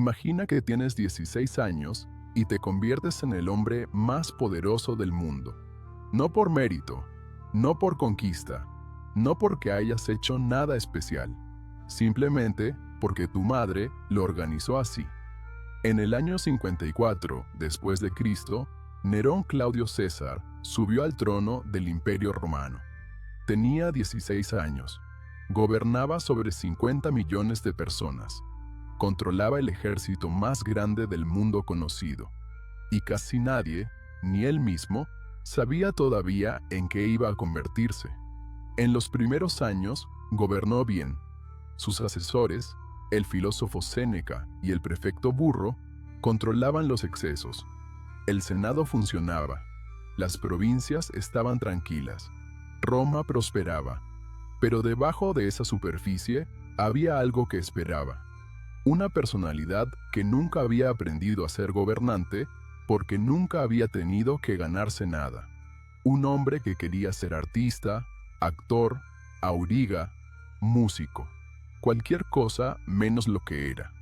Imagina que tienes 16 años y te conviertes en el hombre más poderoso del mundo. No por mérito, no por conquista, no porque hayas hecho nada especial, simplemente porque tu madre lo organizó así. En el año 54 después de Cristo, Nerón Claudio César subió al trono del Imperio Romano. Tenía 16 años, gobernaba sobre 50 millones de personas, controlaba el ejército más grande del mundo conocido, y casi nadie, ni él mismo, sabía todavía en qué iba a convertirse. En los primeros años, gobernó bien. Sus asesores, el filósofo Séneca y el prefecto Burro, controlaban los excesos. El Senado funcionaba. Las provincias estaban tranquilas. Roma prosperaba. Pero debajo de esa superficie había algo que esperaba. Una personalidad que nunca había aprendido a ser gobernante porque nunca había tenido que ganarse nada. Un hombre que quería ser artista, actor, auriga, músico, cualquier cosa menos lo que era,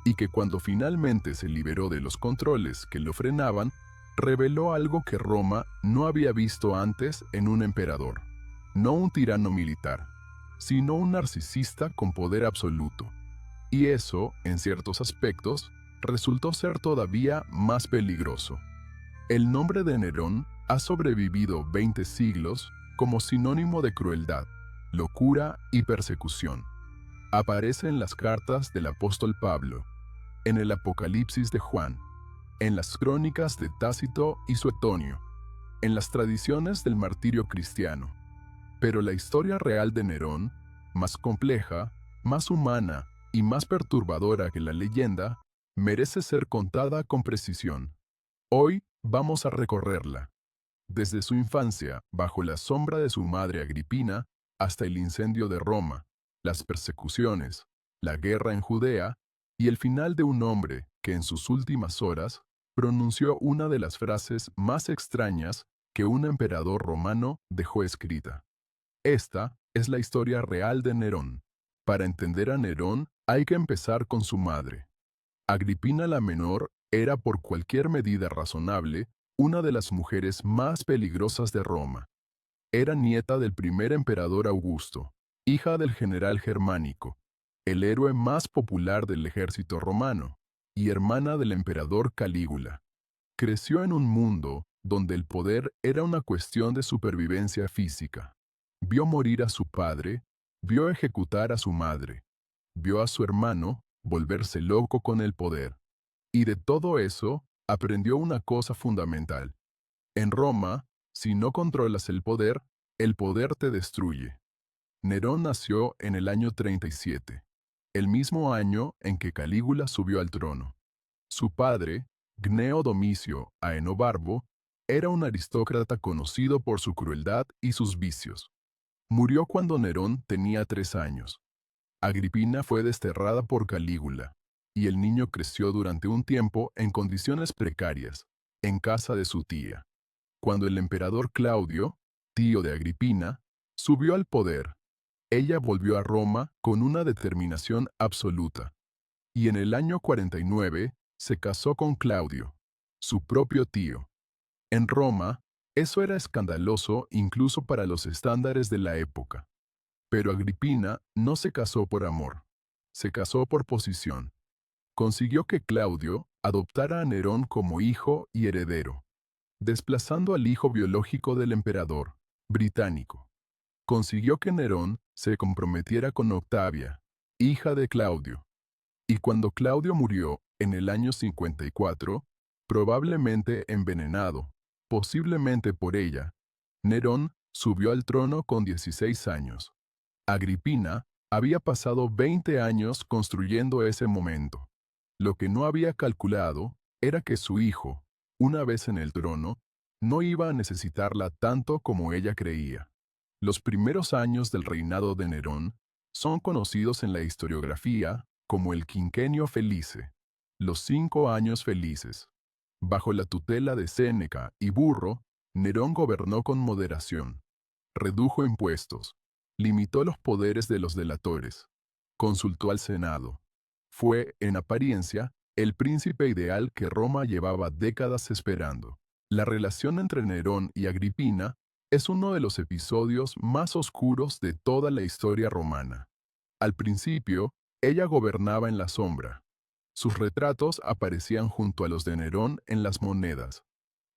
y que cuando finalmente se liberó de los controles que lo frenaban, reveló algo que Roma no había visto antes en un emperador. No un tirano militar, sino un narcisista con poder absoluto. Y eso, en ciertos aspectos, resultó ser todavía más peligroso. El nombre de Nerón ha sobrevivido 20 siglos como sinónimo de crueldad, locura y persecución. Aparece en las cartas del apóstol Pablo, en el Apocalipsis de Juan, en las crónicas de Tácito y Suetonio, en las tradiciones del martirio cristiano. Pero la historia real de Nerón, más compleja, más humana y más perturbadora que la leyenda, merece ser contada con precisión. Hoy vamos a recorrerla, desde su infancia, bajo la sombra de su madre Agripina, hasta el incendio de Roma, las persecuciones, la guerra en Judea y el final de un hombre que en sus últimas horas pronunció una de las frases más extrañas que un emperador romano dejó escrita. Esta es la historia real de Nerón. Para entender a Nerón hay que empezar con su madre. Agripina la Menor era por cualquier medida razonable una de las mujeres más peligrosas de Roma. Era nieta del primer emperador Augusto, hija del general germánico, el héroe más popular del ejército romano, y hermana del emperador Calígula. Creció en un mundo donde el poder era una cuestión de supervivencia física. Vio morir a su padre, vio ejecutar a su madre, vio a su hermano volverse loco con el poder. Y de todo eso aprendió una cosa fundamental. En Roma, si no controlas el poder te destruye. Nerón nació en el año 37, el mismo año en que Calígula subió al trono. Su padre, Gneo Domicio Aenobarbo, era un aristócrata conocido por su crueldad y sus vicios. Murió cuando Nerón tenía 3 años. Agripina fue desterrada por Calígula, y el niño creció durante un tiempo en condiciones precarias, en casa de su tía. Cuando el emperador Claudio, tío de Agripina, subió al poder, ella volvió a Roma con una determinación absoluta. Y en el año 49 se casó con Claudio, su propio tío. En Roma, eso era escandaloso incluso para los estándares de la época. Pero Agripina no se casó por amor, se casó por posición. Consiguió que Claudio adoptara a Nerón como hijo y heredero, desplazando al hijo biológico del emperador, británico. Consiguió que Nerón se comprometiera con Octavia, hija de Claudio. Y cuando Claudio murió en el año 54, probablemente envenenado, posiblemente por ella, Nerón subió al trono con 16 años. Agripina había pasado 20 años construyendo ese momento. Lo que no había calculado era que su hijo, una vez en el trono, no iba a necesitarla tanto como ella creía. Los primeros años del reinado de Nerón son conocidos en la historiografía como el Quinquenio Felice, los 5 años felices. Bajo la tutela de Séneca y Burro, Nerón gobernó con moderación, redujo impuestos, limitó los poderes de los delatores, consultó al Senado. Fue, en apariencia, el príncipe ideal que Roma llevaba décadas esperando. La relación entre Nerón y Agripina es uno de los episodios más oscuros de toda la historia romana. Al principio, ella gobernaba en la sombra. Sus retratos aparecían junto a los de Nerón en las monedas.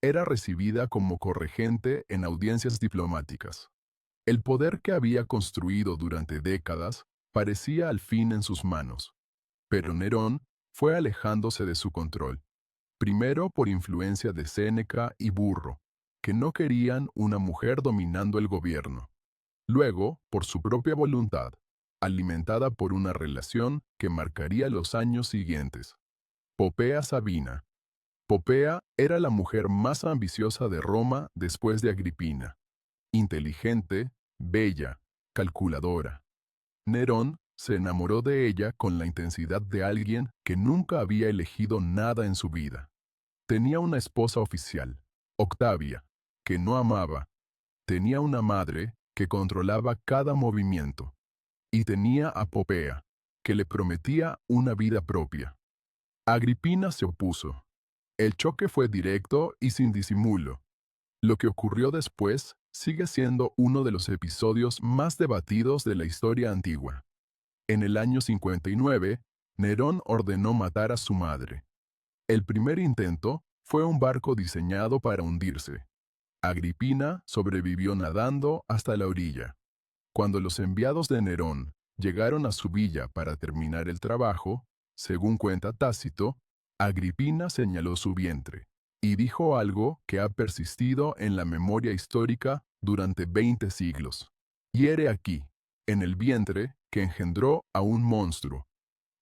Era recibida como corregente en audiencias diplomáticas. El poder que había construido durante décadas parecía al fin en sus manos. Pero Nerón fue alejándose de su control, primero por influencia de Séneca y Burro, que no querían una mujer dominando el gobierno. Luego, por su propia voluntad, alimentada por una relación que marcaría los años siguientes. Popea Sabina. Popea era la mujer más ambiciosa de Roma después de Agripina. Inteligente, bella, calculadora. Nerón se enamoró de ella con la intensidad de alguien que nunca había elegido nada en su vida. Tenía una esposa oficial, Octavia, que no amaba. Tenía una madre que controlaba cada movimiento. Y tenía a Popea, que le prometía una vida propia. Agripina se opuso. El choque fue directo y sin disimulo. Lo que ocurrió después sigue siendo uno de los episodios más debatidos de la historia antigua. En el año 59, Nerón ordenó matar a su madre. El primer intento fue un barco diseñado para hundirse. Agripina sobrevivió nadando hasta la orilla. Cuando los enviados de Nerón llegaron a su villa para terminar el trabajo, según cuenta Tácito, Agripina señaló su vientre y dijo algo que ha persistido en la memoria histórica durante 20 siglos. Hiere aquí, en el vientre que engendró a un monstruo.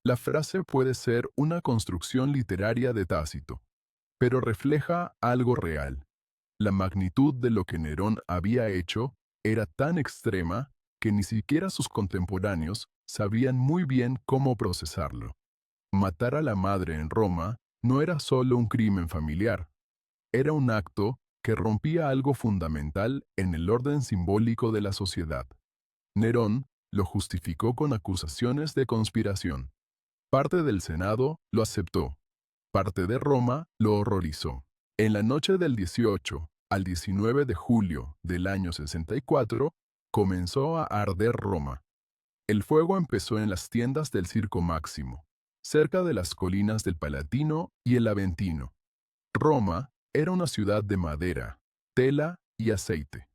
La frase puede ser una construcción literaria de Tácito, pero refleja algo real. La magnitud de lo que Nerón había hecho era tan extrema que ni siquiera sus contemporáneos sabían muy bien cómo procesarlo. Matar a la madre en Roma no era solo un crimen familiar, era un acto que rompía algo fundamental en el orden simbólico de la sociedad. Nerón lo justificó con acusaciones de conspiración. Parte del Senado lo aceptó, parte de Roma lo horrorizó. En la noche del 18 al 19 de julio del año 64, comenzó a arder Roma. El fuego empezó en las tiendas del Circo Máximo, cerca de las colinas del Palatino y el Aventino. Roma era una ciudad de madera, tela y aceite.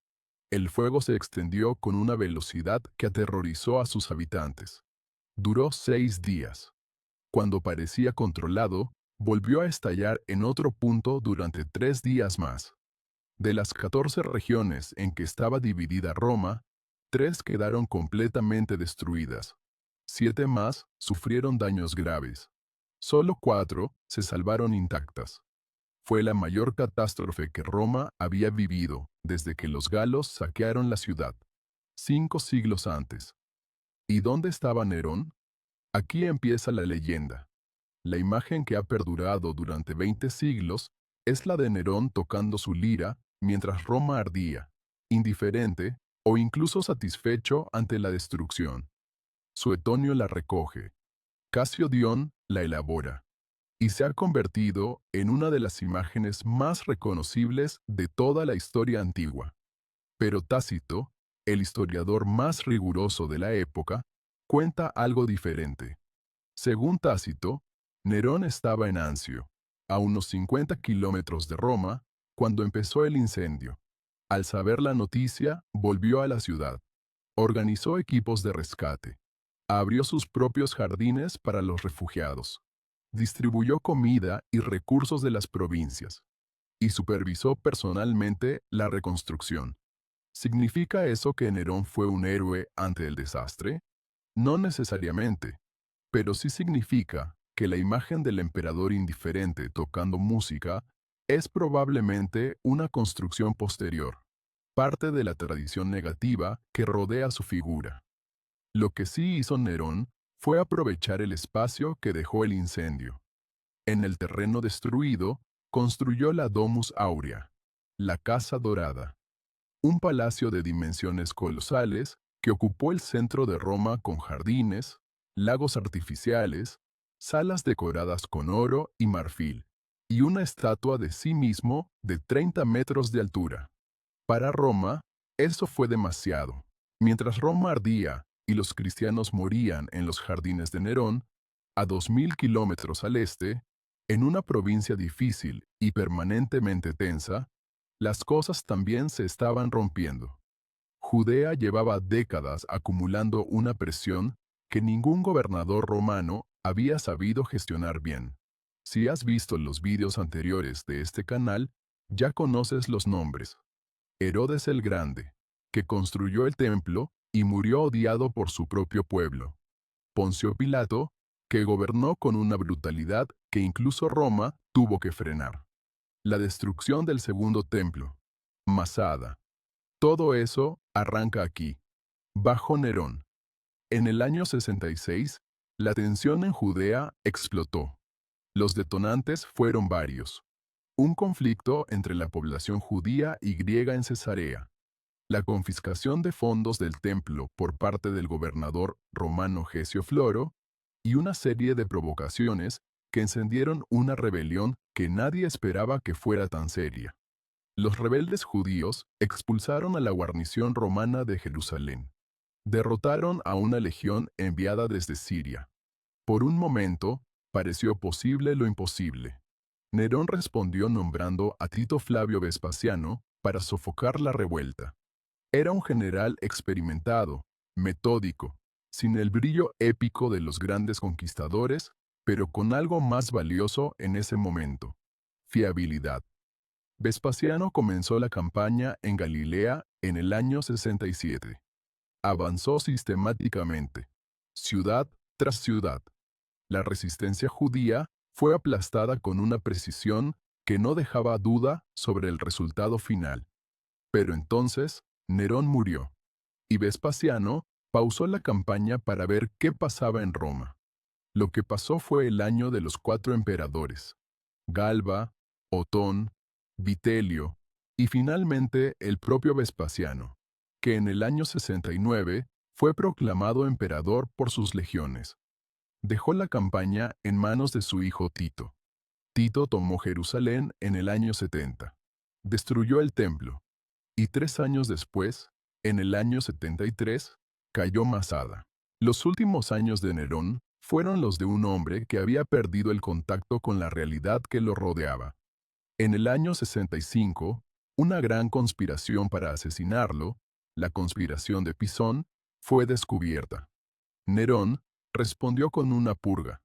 El fuego se extendió con una velocidad que aterrorizó a sus habitantes. Duró 6 días. Cuando parecía controlado, volvió a estallar en otro punto durante 3 días más. De las 14 regiones en que estaba dividida Roma, 3 quedaron completamente destruidas. 7 más sufrieron daños graves. Solo 4 se salvaron intactas. Fue la mayor catástrofe que Roma había vivido desde que los galos saquearon la ciudad, 5 siglos antes. ¿Y dónde estaba Nerón? Aquí empieza la leyenda. La imagen que ha perdurado durante 20 siglos es la de Nerón tocando su lira mientras Roma ardía, indiferente o incluso satisfecho ante la destrucción. Suetonio la recoge, Casio Dion la elabora, y se ha convertido en una de las imágenes más reconocibles de toda la historia antigua. Pero Tácito, el historiador más riguroso de la época, cuenta algo diferente. Según Tácito, Nerón estaba en Anzio, a unos 50 kilómetros de Roma, cuando empezó el incendio. Al saber la noticia, volvió a la ciudad. Organizó equipos de rescate. Abrió sus propios jardines para los refugiados. Distribuyó comida y recursos de las provincias. Y supervisó personalmente la reconstrucción. ¿Significa eso que Nerón fue un héroe ante el desastre? No necesariamente, pero sí significa que la imagen del emperador indiferente tocando música es probablemente una construcción posterior, parte de la tradición negativa que rodea su figura. Lo que sí hizo Nerón fue aprovechar el espacio que dejó el incendio. En el terreno destruido, construyó la Domus Aurea, la Casa Dorada, un palacio de dimensiones colosales que ocupó el centro de Roma con jardines, lagos artificiales, salas decoradas con oro y marfil, y una estatua de sí mismo de 30 metros de altura. Para Roma, eso fue demasiado. Mientras Roma ardía y los cristianos morían en los jardines de Nerón, a 2000 kilómetros al este, en una provincia difícil y permanentemente tensa, las cosas también se estaban rompiendo. Judea llevaba décadas acumulando una presión que ningún gobernador romano había sabido gestionar bien. Si has visto los vídeos anteriores de este canal, ya conoces los nombres. Herodes el Grande, que construyó el templo y murió odiado por su propio pueblo. Poncio Pilato, que gobernó con una brutalidad que incluso Roma tuvo que frenar. La destrucción del segundo templo. Masada. Todo eso arranca aquí, bajo Nerón. En el año 66, la tensión en Judea explotó. Los detonantes fueron varios. Un conflicto entre la población judía y griega en Cesarea. La confiscación de fondos del templo por parte del gobernador romano Gesio Floro y una serie de provocaciones que encendieron una rebelión que nadie esperaba que fuera tan seria. Los rebeldes judíos expulsaron a la guarnición romana de Jerusalén. Derrotaron a una legión enviada desde Siria. Por un momento, pareció posible lo imposible. Nerón respondió nombrando a Tito Flavio Vespasiano para sofocar la revuelta. Era un general experimentado, metódico, sin el brillo épico de los grandes conquistadores, pero con algo más valioso en ese momento: fiabilidad. Vespasiano comenzó la campaña en Galilea en el año 67. Avanzó sistemáticamente, ciudad tras ciudad. La resistencia judía fue aplastada con una precisión que no dejaba duda sobre el resultado final. Pero entonces, Nerón murió, y Vespasiano pausó la campaña para ver qué pasaba en Roma. Lo que pasó fue el año de los 4 emperadores: Galba, Otón, Vitelio y finalmente el propio Vespasiano, que en el año 69 fue proclamado emperador por sus legiones. Dejó la campaña en manos de su hijo Tito. Tito tomó Jerusalén en el año 70. Destruyó el templo. Y 3 años después, en el año 73, cayó Masada. Los últimos años de Nerón fueron los de un hombre que había perdido el contacto con la realidad que lo rodeaba. En el año 65, una gran conspiración para asesinarlo, la conspiración de Pisón, fue descubierta. Nerón respondió con una purga.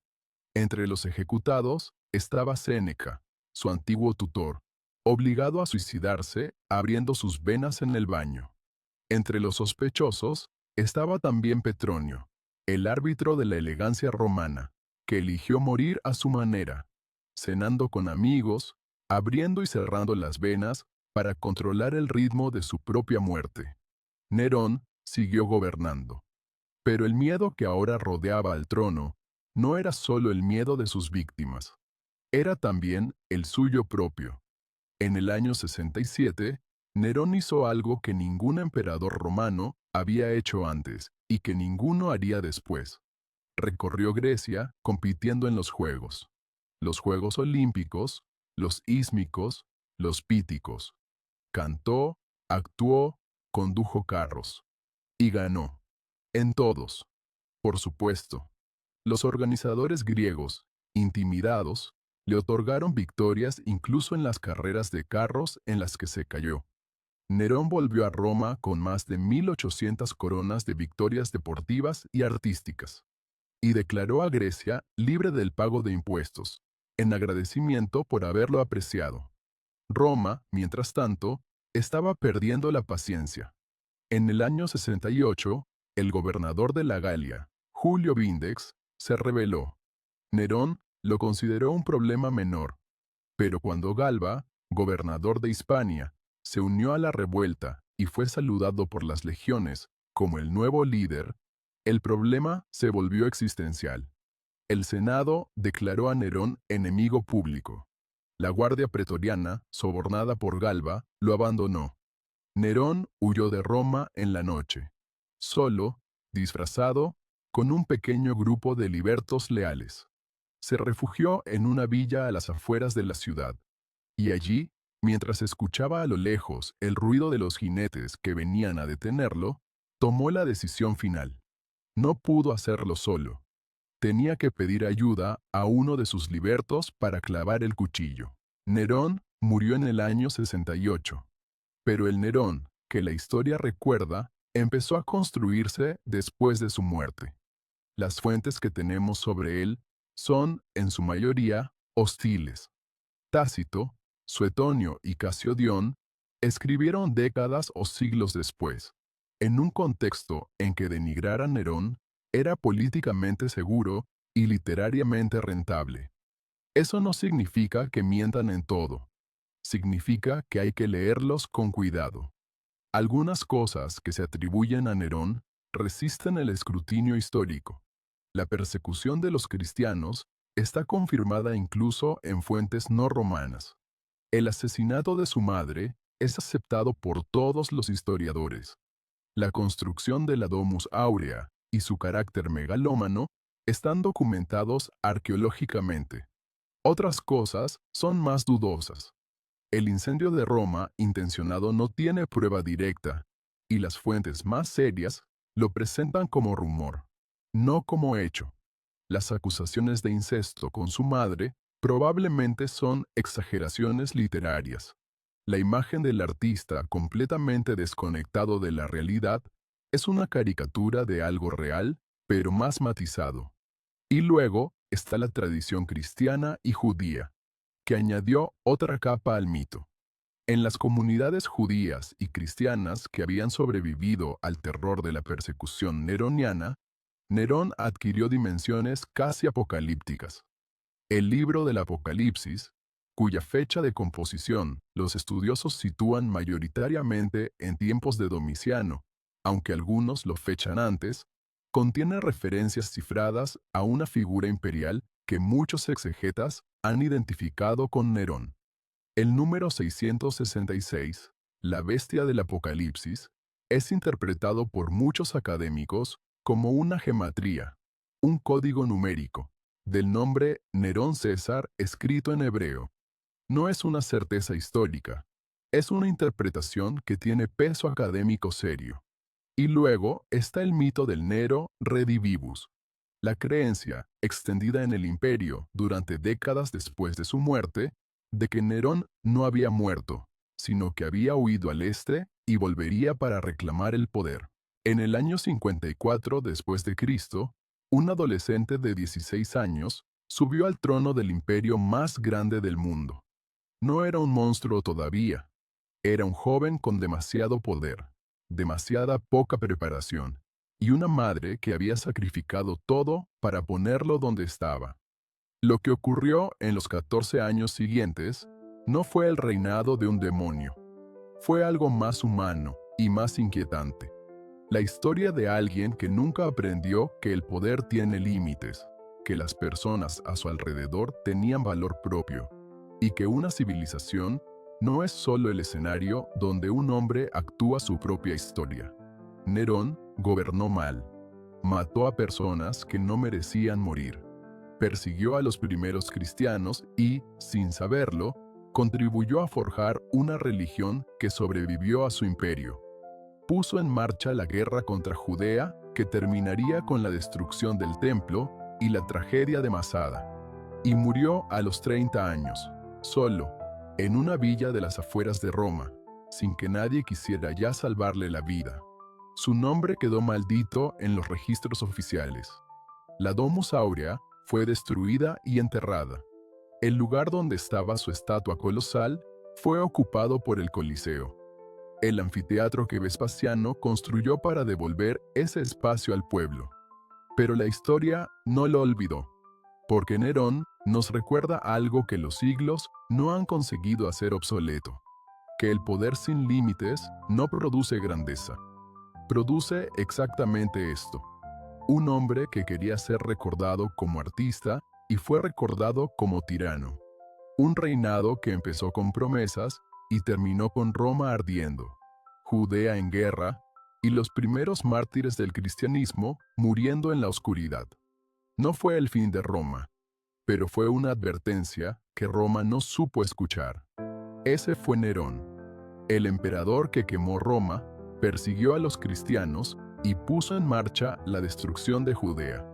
Entre los ejecutados estaba Séneca, su antiguo tutor, obligado a suicidarse abriendo sus venas en el baño. Entre los sospechosos estaba también Petronio, el árbitro de la elegancia romana, que eligió morir a su manera, cenando con amigos, abriendo y cerrando las venas para controlar el ritmo de su propia muerte. Nerón siguió gobernando. Pero el miedo que ahora rodeaba al trono no era solo el miedo de sus víctimas, era también el suyo propio. En el año 67, Nerón hizo algo que ningún emperador romano había hecho antes y que ninguno haría después. Recorrió Grecia compitiendo en los Juegos Olímpicos, los Ísmicos, los Píticos. Cantó, actuó, condujo carros. Y ganó. En todos. Por supuesto. Los organizadores griegos, intimidados, le otorgaron victorias incluso en las carreras de carros en las que se cayó. Nerón volvió a Roma con más de 1800 coronas de victorias deportivas y artísticas, y declaró a Grecia libre del pago de impuestos, en agradecimiento por haberlo apreciado. Roma, mientras tanto, estaba perdiendo la paciencia. En el año 68, el gobernador de la Galia, Julio Vindex, se rebeló. Nerón lo consideró un problema menor, pero cuando Galba, gobernador de Hispania, se unió a la revuelta y fue saludado por las legiones como el nuevo líder, el problema se volvió existencial. El Senado declaró a Nerón enemigo público. La Guardia Pretoriana, sobornada por Galba, lo abandonó. Nerón huyó de Roma en la noche, solo, disfrazado, con un pequeño grupo de libertos leales. Se refugió en una villa a las afueras de la ciudad, y allí, mientras escuchaba a lo lejos el ruido de los jinetes que venían a detenerlo, tomó la decisión final. No pudo hacerlo solo. Tenía que pedir ayuda a uno de sus libertos para clavar el cuchillo. Nerón murió en el año 68, pero el Nerón, que la historia recuerda, empezó a construirse después de su muerte. Las fuentes que tenemos sobre él son, en su mayoría, hostiles. Tácito, Suetonio y Casiodión escribieron décadas o siglos después, en un contexto en que denigrar a Nerón era políticamente seguro y literariamente rentable. Eso no significa que mientan en todo. Significa que hay que leerlos con cuidado. Algunas cosas que se atribuyen a Nerón resisten el escrutinio histórico. La persecución de los cristianos está confirmada incluso en fuentes no romanas. El asesinato de su madre es aceptado por todos los historiadores. La construcción de la Domus Aurea y su carácter megalómano están documentados arqueológicamente. Otras cosas son más dudosas. El incendio de Roma intencionado no tiene prueba directa, y las fuentes más serias lo presentan como rumor, no como hecho. Las acusaciones de incesto con su madre probablemente son exageraciones literarias. La imagen del artista completamente desconectado de la realidad es una caricatura de algo real, pero más matizado. Y luego está la tradición cristiana y judía, que añadió otra capa al mito. En las comunidades judías y cristianas que habían sobrevivido al terror de la persecución neroniana, Nerón adquirió dimensiones casi apocalípticas. El libro del Apocalipsis, cuya fecha de composición los estudiosos sitúan mayoritariamente en tiempos de Domiciano, aunque algunos lo fechan antes, contiene referencias cifradas a una figura imperial que muchos exegetas han identificado con Nerón. El número 666, la bestia del Apocalipsis, es interpretado por muchos académicos como una gematría, un código numérico, del nombre Nerón César escrito en hebreo. No es una certeza histórica, es una interpretación que tiene peso académico serio. Y luego está el mito del Nero Redivivus, la creencia, extendida en el imperio durante décadas después de su muerte, de que Nerón no había muerto, sino que había huido al este y volvería para reclamar el poder. En el año 54 después de Cristo, un adolescente de 16 años subió al trono del imperio más grande del mundo. No era un monstruo todavía, era un joven con demasiado poder, demasiada poca preparación, y una madre que había sacrificado todo para ponerlo donde estaba. Lo que ocurrió en los 14 años siguientes no fue el reinado de un demonio, fue algo más humano y más inquietante. La historia de alguien que nunca aprendió que el poder tiene límites, que las personas a su alrededor tenían valor propio, y que una civilización no es solo el escenario donde un hombre actúa su propia historia. Nerón gobernó mal, mató a personas que no merecían morir, persiguió a los primeros cristianos y, sin saberlo, contribuyó a forjar una religión que sobrevivió a su imperio. Puso en marcha la guerra contra Judea que terminaría con la destrucción del templo y la tragedia de Masada. Y murió a los 30 años, solo, en una villa de las afueras de Roma, sin que nadie quisiera ya salvarle la vida. Su nombre quedó maldito en los registros oficiales. La Domus Aurea fue destruida y enterrada. El lugar donde estaba su estatua colosal fue ocupado por el Coliseo, el anfiteatro que Vespasiano construyó para devolver ese espacio al pueblo. Pero la historia no lo olvidó, porque Nerón nos recuerda algo que los siglos no han conseguido hacer obsoleto, que el poder sin límites no produce grandeza. Produce exactamente esto: un hombre que quería ser recordado como artista y fue recordado como tirano. Un reinado que empezó con promesas y terminó con Roma ardiendo, Judea en guerra y los primeros mártires del cristianismo muriendo en la oscuridad. No fue el fin de Roma, pero fue una advertencia que Roma no supo escuchar. Ese fue Nerón, el emperador que quemó Roma, persiguió a los cristianos y puso en marcha la destrucción de Judea.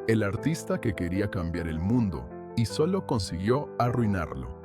El artista que quería cambiar el mundo y solo consiguió arruinarlo.